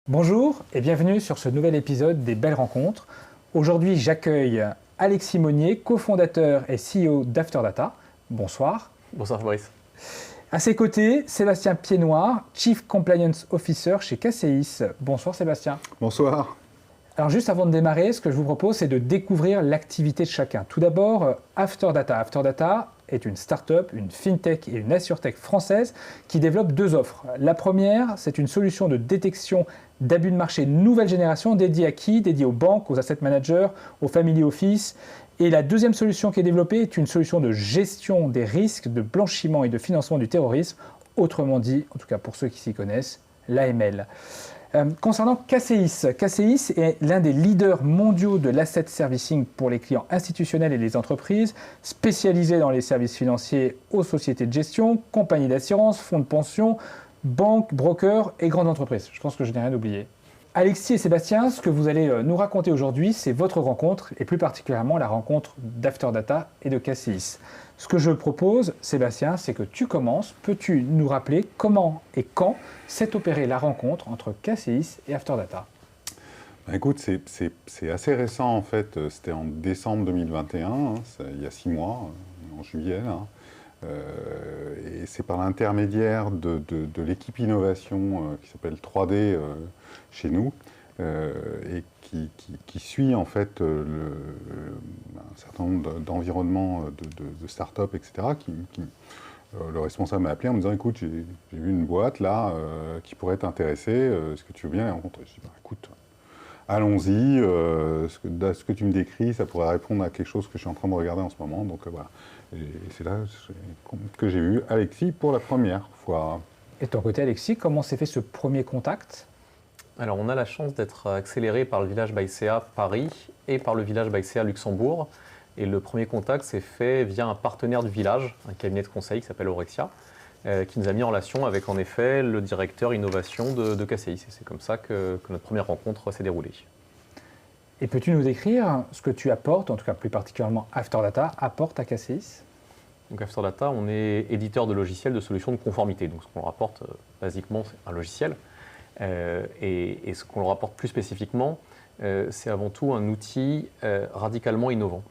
Bonjour et bienvenue sur ce nouvel épisode des Belles Rencontres. Aujourd'hui, j'accueille Alexis Monnier, cofondateur et CEO d'Afterdata. Bonsoir. Bonsoir Fabrice. À ses côtés, Sébastien Piednoir, Chief Compliance Officer chez KCIS. Bonsoir Sébastien. Bonsoir. Alors juste avant de démarrer, ce que je vous propose, c'est de découvrir l'activité de chacun. Tout d'abord, Afterdata. Afterdata est une start-up, une fintech et une assurtech française qui développe deux offres. La première, c'est une solution de détection d'abus de marché nouvelle génération dédiée à qui? Dédiée aux banques, aux asset managers, aux family office. Et la deuxième solution qui est développée est une solution de gestion des risques de blanchiment et de financement du terrorisme, autrement dit, en tout cas pour ceux qui s'y connaissent, l'AML. Concernant KCIS, KCIS est l'un des leaders mondiaux de l'asset servicing pour les clients institutionnels et les entreprises, spécialisé dans les services financiers aux sociétés de gestion, compagnies d'assurance, fonds de pension, banques, brokers et grandes entreprises. Je pense que je n'ai rien oublié. Alexis et Sébastien, ce que vous allez nous raconter aujourd'hui, c'est votre rencontre, et plus particulièrement la rencontre d'Afterdata et de KCIS. Ce que je propose, Sébastien, c'est que tu commences. Peux-tu nous rappeler comment et quand s'est opérée la rencontre entre KCIS et Afterdata? Écoute, c'est assez récent en fait. C'était en décembre 2021, il y a 6 mois, en juillet. Là. Et c'est par l'intermédiaire de l'équipe innovation qui s'appelle 3D chez nous et qui suit en fait un certain nombre d'environnements de start-up, etc. Le responsable m'a appelé en me disant écoute, j'ai vu une boîte là qui pourrait t'intéresser, est-ce que tu veux bien les rencontrer? Je dis écoute, allons-y, ce que tu me décris, ça pourrait répondre à quelque chose que je suis en train de regarder en ce moment, donc voilà. Et c'est là que j'ai eu Alexis pour la première fois. Et de ton côté, Alexis, comment s'est fait ce premier contact? Alors on a la chance d'être accéléré par le Village by CA Paris et par le Village by CA Luxembourg. Et le premier contact s'est fait via un partenaire du village, un cabinet de conseil qui s'appelle Aurexia, qui nous a mis en relation avec en effet le directeur innovation de KCIS. Et c'est comme ça que notre première rencontre s'est déroulée. Et peux-tu nous décrire ce que tu apportes, en tout cas plus particulièrement Afterdata, apporte à KCIS? Donc Afterdata, on est éditeur de logiciels de solutions de conformité. Donc ce qu'on leur apporte, basiquement, c'est un logiciel. Et ce qu'on leur apporte plus spécifiquement, c'est avant tout un outil radicalement innovant.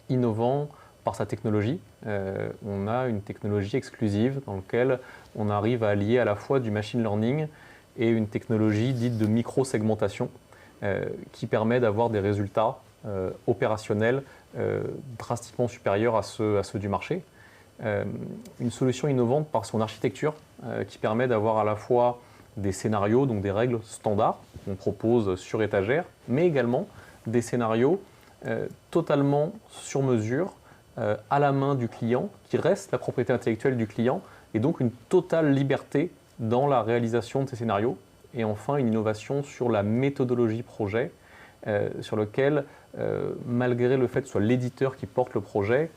Innovant par sa technologie. On a une technologie exclusive dans laquelle on arrive à allier à la fois du machine learning et une technologie dite de micro-segmentation qui permet d'avoir des résultats opérationnels drastiquement supérieurs à ceux du marché. Une solution innovante par son architecture qui permet d'avoir à la fois des scénarios, donc des règles standards qu'on propose sur étagère, mais également des scénarios totalement sur mesure, à la main du client, qui reste la propriété intellectuelle du client, et donc une totale liberté dans la réalisation de ces scénarios. Et enfin, une innovation sur la méthodologie projet, sur lequel, malgré le fait que ce soit l'éditeur qui porte le projet,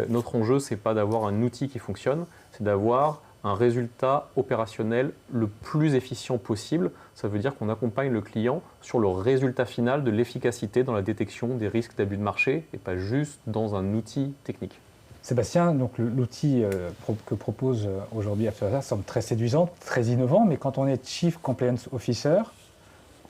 notre enjeu, ce n'est pas d'avoir un outil qui fonctionne, c'est d'avoir un résultat opérationnel le plus efficient possible. Ça veut dire qu'on accompagne le client sur le résultat final de l'efficacité dans la détection des risques d'abus de marché et pas juste dans un outil technique. Sébastien, donc l'outil que propose aujourd'hui Afterdata semble très séduisant, très innovant, mais quand on est Chief Compliance Officer,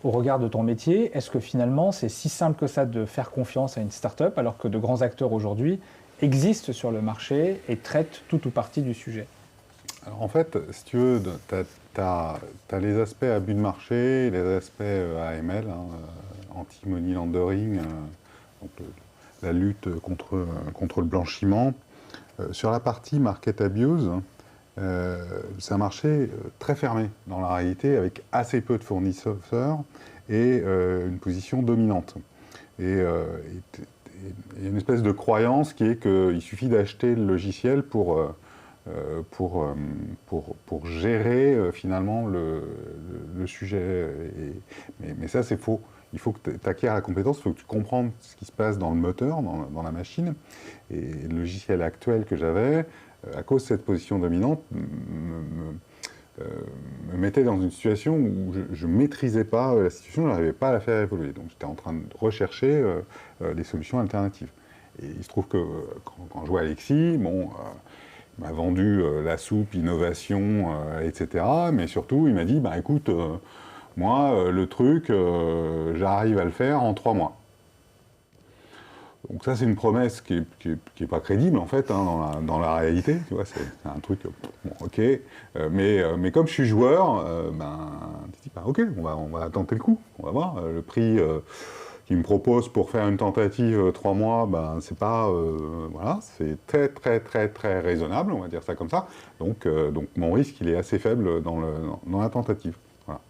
au regard de ton métier, est-ce que finalement c'est si simple que ça de faire confiance à une start-up alors que de grands acteurs aujourd'hui existent sur le marché et traitent tout ou partie du sujet? Alors en fait, si tu veux, tu as les aspects abus de marché, les aspects AML, anti-money laundering, donc la lutte contre le blanchiment. Sur la partie market abuse, c'est un marché très fermé dans la réalité, avec assez peu de fournisseurs et une position dominante. Et il y a une espèce de croyance qui est qu'il suffit d'acheter le logiciel pour gérer finalement le sujet. Mais ça, c'est faux. Il faut que tu acquières la compétence, il faut que tu comprennes ce qui se passe dans le moteur, dans la machine. Et le logiciel actuel que j'avais, à cause de cette position dominante, me mettait dans une situation où je ne maîtrisais pas la situation, je n'arrivais pas à la faire évoluer. Donc j'étais en train de rechercher des solutions alternatives. Et il se trouve que quand je vois Alexis, bon, il m'a vendu la soupe, innovation, etc. Mais surtout, il m'a dit, bah, écoute, moi, le truc, j'arrive à le faire en 3 mois. Donc ça, c'est une promesse qui est pas crédible, en fait, hein, dans la réalité. Tu vois, c'est un truc, bon, ok. Mais comme je suis joueur, tu dis, ok, on va tenter le coup. On va voir. Le prix qu'il me propose pour faire une tentative 3 mois, c'est pas... voilà, c'est très, très, très, très raisonnable, on va dire ça comme ça. Donc mon risque, il est assez faible dans la tentative. Voilà.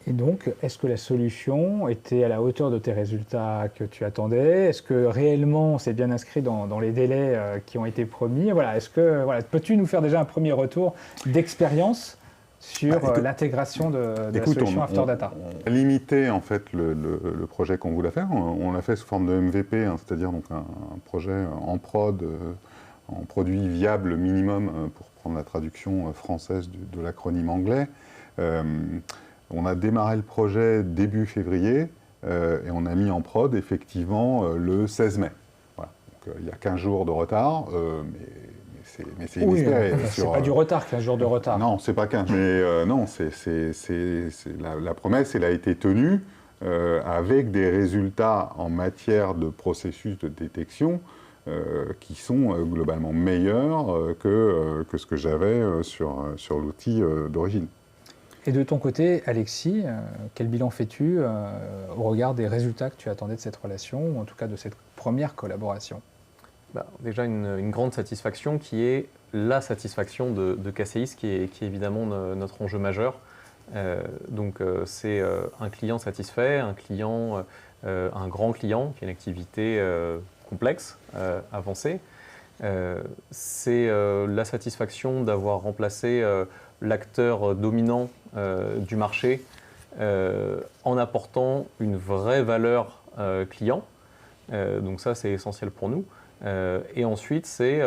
Et donc, est-ce que la solution était à la hauteur de tes résultats que tu attendais? Est-ce que réellement c'est bien inscrit dans les délais qui ont été promis? Voilà, peux-tu nous faire déjà un premier retour d'expérience sur l'intégration de la solution After Data? On a limité en fait le projet qu'on voulait faire. On l'a fait sous forme de MVP, hein, c'est-à-dire donc un projet en prod, en produit viable minimum, pour prendre la traduction française de l'acronyme anglais. On a démarré le projet début février et on a mis en prod effectivement le 16 mai. Voilà. Donc il y a 15 jours de retard, mais c'est inespéré. Oui, c'est pas du retard, 15 jours de retard. Non, c'est pas 15. Mais non, la promesse, elle a été tenue avec des résultats en matière de processus de détection qui sont globalement meilleurs que ce que j'avais sur l'outil d'origine. Et de ton côté, Alexis, quel bilan fais-tu au regard des résultats que tu attendais de cette relation, ou en tout cas de cette première collaboration? Déjà une grande satisfaction qui est la satisfaction de KCIS, qui est évidemment notre enjeu majeur. C'est un client satisfait, un grand client qui a une activité complexe, avancée. C'est la satisfaction d'avoir remplacé l'acteur dominant du marché en apportant une vraie valeur client. Donc ça, c'est essentiel pour nous. Et ensuite, c'est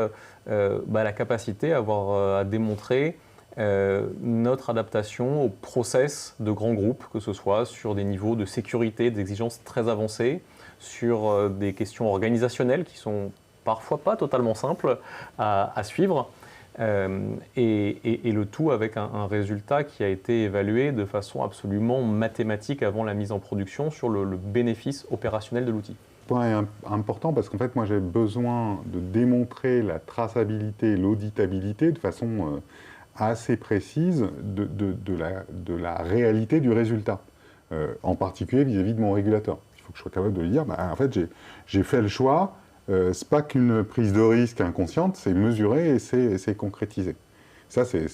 la capacité à démontrer notre adaptation au process de grands groupes, que ce soit sur des niveaux de sécurité, des exigences très avancées, sur des questions organisationnelles qui sont parfois pas totalement simples à suivre. Et le tout avec un résultat qui a été évalué de façon absolument mathématique avant la mise en production sur le bénéfice opérationnel de l'outil. Ce point est important parce qu'en fait, moi, j'ai besoin de démontrer la traçabilité et l'auditabilité de façon assez précise de la réalité du résultat, en particulier vis-à-vis de mon régulateur. Il faut que je sois capable de lui dire, en fait, j'ai fait le choix. C'est pas qu'une prise de risque inconsciente, c'est mesuré et c'est concrétisé. Ça, c'est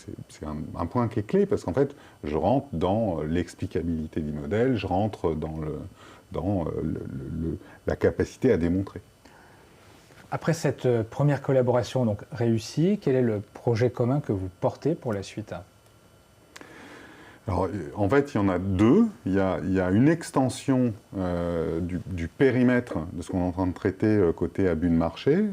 un point qui est clé parce qu'en fait, je rentre dans l'explicabilité du modèle, je rentre dans la capacité à démontrer. Après cette première collaboration donc réussie, quel est le projet commun que vous portez pour la suite? Alors, en fait, il y en a deux. Il y a une extension du périmètre de ce qu'on est en train de traiter côté abus de marché,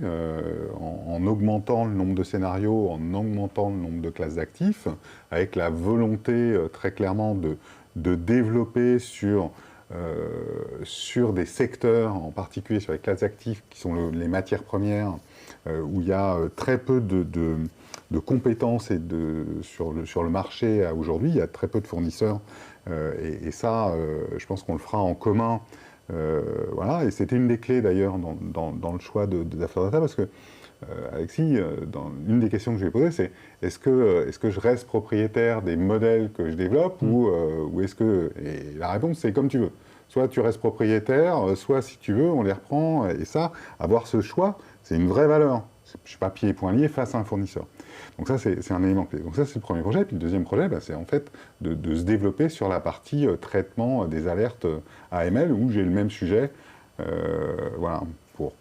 en augmentant le nombre de scénarios, en augmentant le nombre de classes d'actifs, avec la volonté très clairement de développer sur des secteurs, en particulier sur les classes d'actifs qui sont les matières premières, où il y a très peu de compétences sur le marché aujourd'hui. Il y a très peu de fournisseurs et ça, je pense qu'on le fera en commun. Voilà. Et c'était une des clés d'ailleurs dans le choix d'After Data parce que Alexis, une des questions que je lui ai posées, c'est est-ce que je reste propriétaire des modèles que je développe ou est-ce que... Et la réponse, c'est comme tu veux. Soit tu restes propriétaire, soit si tu veux, on les reprend. Et ça, avoir ce choix, c'est une vraie valeur. Je ne suis pas pieds et poings liés face à un fournisseur. Donc ça, c'est un élément clé. Donc ça, c'est le premier projet. Et puis le deuxième projet, c'est en fait de se développer sur la partie traitement des alertes AML, où j'ai le même sujet, voilà, pour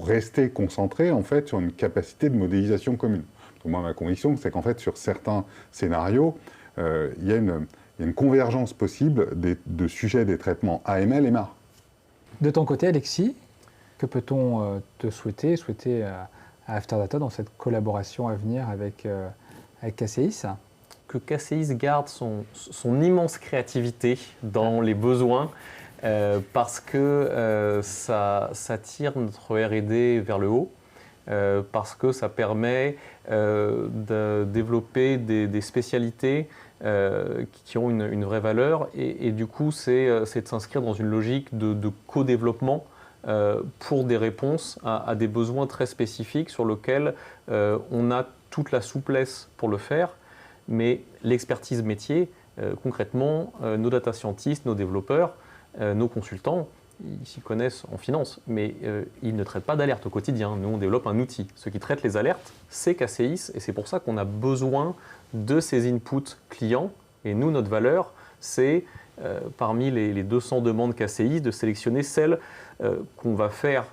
rester concentré en fait sur une capacité de modélisation commune. Donc moi, ma conviction, c'est qu'en fait, sur certains scénarios, il y a une convergence possible de sujets des traitements AML et MAR. De ton côté, Alexis, que peut-on te souhaiter à After Data dans cette collaboration à venir avec KCIS? Que KCIS garde son immense créativité dans les besoins, parce que ça tire notre R&D vers le haut, parce que ça permet de développer des spécialités qui ont une vraie valeur. Et du coup, c'est de s'inscrire dans une logique de co-développement pour des réponses à des besoins très spécifiques sur lesquels on a toute la souplesse pour le faire, mais l'expertise métier, concrètement, nos data scientists, nos développeurs, nos consultants, ils s'y connaissent en finance, mais ils ne traitent pas d'alerte au quotidien. Nous, on développe un outil. Ce qui traite les alertes, c'est KCIS, et c'est pour ça qu'on a besoin de ces inputs clients. Et nous, notre valeur, c'est parmi les 200 demandes KCIS, de sélectionner celles qu'on va faire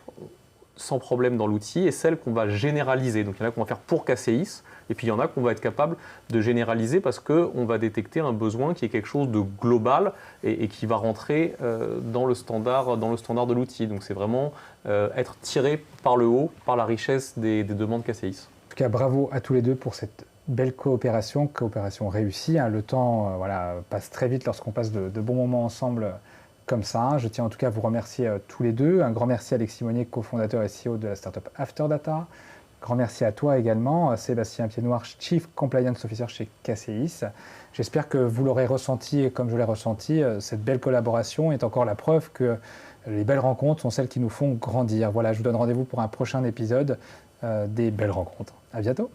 sans problème dans l'outil et celles qu'on va généraliser. Donc il y en a qu'on va faire pour KCIS, et puis il y en a qu'on va être capable de généraliser parce qu'on va détecter un besoin qui est quelque chose de global et qui va rentrer dans le standard de l'outil. Donc c'est vraiment être tiré par le haut, par la richesse des demandes KCIS. En tout cas, bravo à tous les deux pour cette belle coopération réussie. Le temps passe très vite lorsqu'on passe de bons moments ensemble comme ça. Je tiens en tout cas à vous remercier tous les deux. Un grand merci à Alexis Monnier, cofondateur et CEO de la startup Afterdata. Grand merci à toi également, Sébastien Piednoir, Chief Compliance Officer chez KCIS. J'espère que vous l'aurez ressenti, et comme je l'ai ressenti, cette belle collaboration est encore la preuve que les belles rencontres sont celles qui nous font grandir. Voilà, je vous donne rendez-vous pour un prochain épisode des Belles Rencontres. À bientôt.